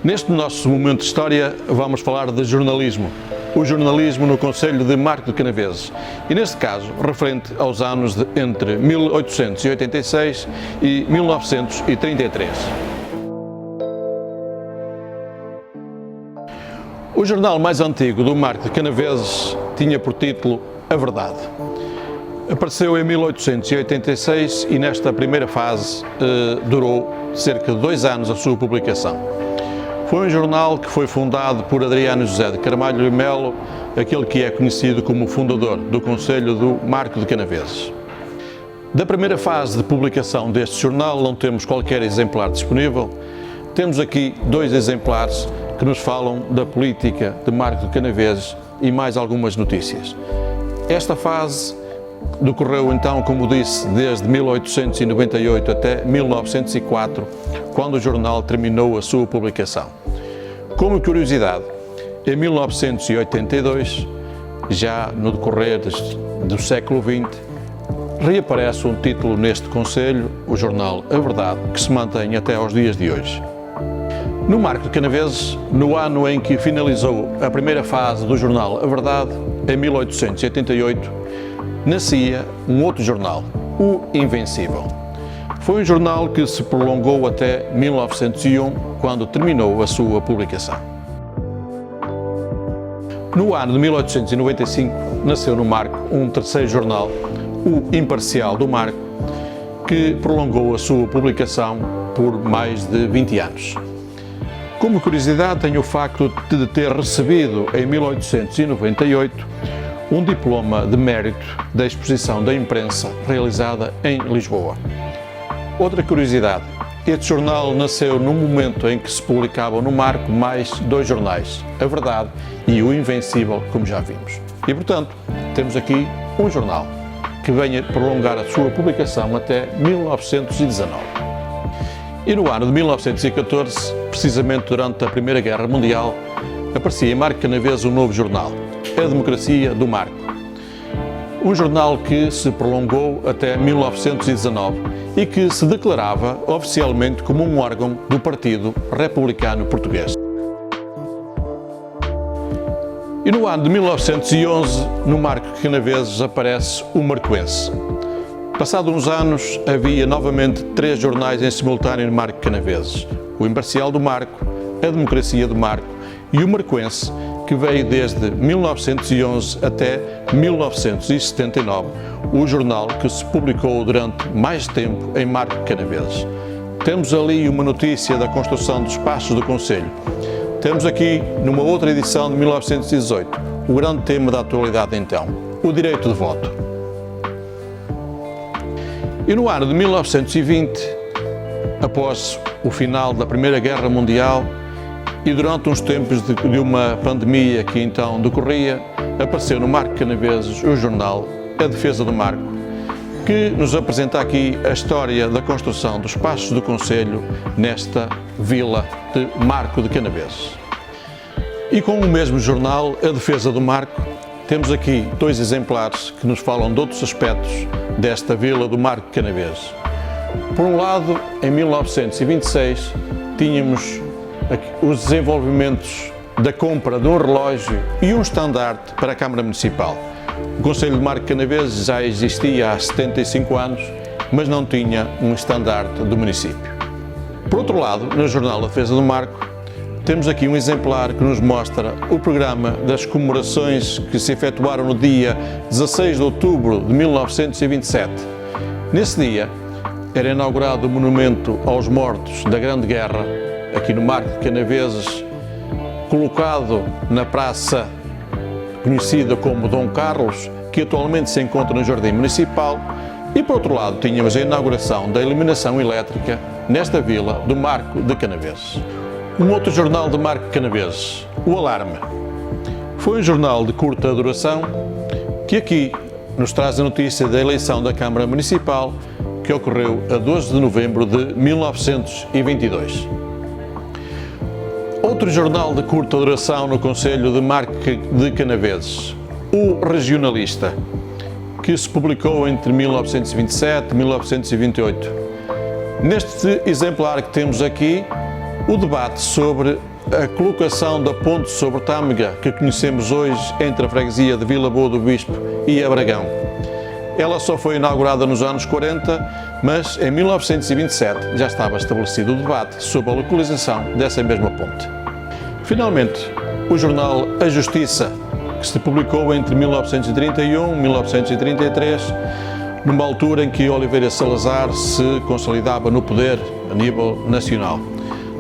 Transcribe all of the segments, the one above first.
Neste nosso momento de história vamos falar de jornalismo. O jornalismo no concelho de Marco de Canaveses e, neste caso, referente aos anos entre 1886 e 1933. O jornal mais antigo do Marco de Canaveses tinha por título A Verdade. Apareceu em 1886 e nesta primeira fase durou cerca de 2 anos a sua publicação. Foi um jornal que foi fundado por Adriano José de Carvalho e Melo, aquele que é conhecido como fundador do concelho do Marco de Canaveses. Da primeira fase de publicação deste jornal não temos qualquer exemplar disponível. Temos aqui 2 exemplares que nos falam da política de Marco de Canaveses e mais algumas notícias. Esta fase decorreu então, como disse, desde 1898 até 1904, quando o jornal terminou a sua publicação. Como curiosidade, em 1982, já no decorrer do século XX, reaparece um título neste concelho, o jornal A Verdade, que se mantém até aos dias de hoje. No Marco de Canaveses, no ano em que finalizou a primeira fase do jornal A Verdade, em 1888, nascia um outro jornal, o Invencível. Foi um jornal que se prolongou até 1901, quando terminou a sua publicação. No ano de 1895, nasceu no Marco um terceiro jornal, o Imparcial do Marco, que prolongou a sua publicação por mais de 20 anos. Como curiosidade, tenho o facto de ter recebido em 1898 um diploma de mérito da exposição da imprensa realizada em Lisboa. Outra curiosidade, este jornal nasceu num momento em que se publicavam no Marco mais 2 jornais, A Verdade e o Invencível, como já vimos. E, portanto, temos aqui um jornal que venha prolongar a sua publicação até 1919. E no ano de 1914, precisamente durante a Primeira Guerra Mundial, aparecia em Marco de Canaveses um novo jornal, A Democracia do Marco. Um jornal que se prolongou até 1919 e que se declarava oficialmente como um órgão do Partido Republicano Português. E no ano de 1911, no Marco de Canaveses, aparece o Marcoense. Passados uns anos, havia novamente 3 jornais em simultâneo no Marco de Canaveses: o Imparcial do Marco, a Democracia do Marco e o Marcoense, que veio desde 1911 até 1979, o jornal que se publicou durante mais tempo em Marco de Canaveses. Temos ali uma notícia da construção dos espaços do concelho. Temos aqui, numa outra edição de 1918, o grande tema da atualidade então, o direito de voto. E no ano de 1920, após o final da Primeira Guerra Mundial e durante uns tempos de uma pandemia que então decorria, apareceu no Marco de Canaveses o jornal A Defesa do Marco, que nos apresenta aqui a história da construção dos espaços do concelho nesta vila de Marco de Canaveses. E com o mesmo jornal, A Defesa do Marco, temos aqui 2 exemplares que nos falam de outros aspectos desta vila do Marco de Canaveses. Por um lado, em 1926, tínhamos os desenvolvimentos da compra de um relógio e um estandarte para a Câmara Municipal. O concelho de Marco de Canaveses já existia há 75 anos, mas não tinha um estandarte do município. Por outro lado, no jornal A Defesa do Marco, temos aqui um exemplar que nos mostra o programa das comemorações que se efetuaram no dia 16 de outubro de 1927. Nesse dia, era inaugurado o monumento aos mortos da Grande Guerra, aqui no Marco de Canaveses, colocado na praça conhecida como Dom Carlos, que atualmente se encontra no Jardim Municipal, e por outro lado tínhamos a inauguração da iluminação elétrica nesta vila do Marco de Canaveses. Um outro jornal de Marco de Canaveses, o Alarme. Foi um jornal de curta duração que aqui nos traz a notícia da eleição da Câmara Municipal que ocorreu a 12 de novembro de 1922. Outro jornal de curta duração no concelho de Marco de Canaveses, o Regionalista, que se publicou entre 1927 e 1928. Neste exemplar que temos aqui, o debate sobre a colocação da ponte sobre Tâmega, que conhecemos hoje entre a freguesia de Vila Boa do Bispo e Abragão. Ela só foi inaugurada nos anos 40, mas em 1927 já estava estabelecido o debate sobre a localização dessa mesma ponte. Finalmente, o jornal A Justiça, que se publicou entre 1931 e 1933, numa altura em que Oliveira Salazar se consolidava no poder a nível nacional.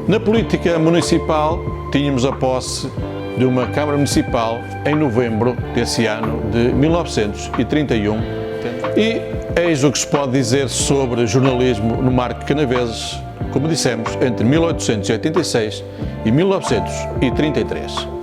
Na política municipal, tínhamos a posse de uma Câmara Municipal em novembro desse ano de 1931 e eis o que se pode dizer sobre jornalismo no Marco Canaveses, como dissemos, entre 1886 e 1933.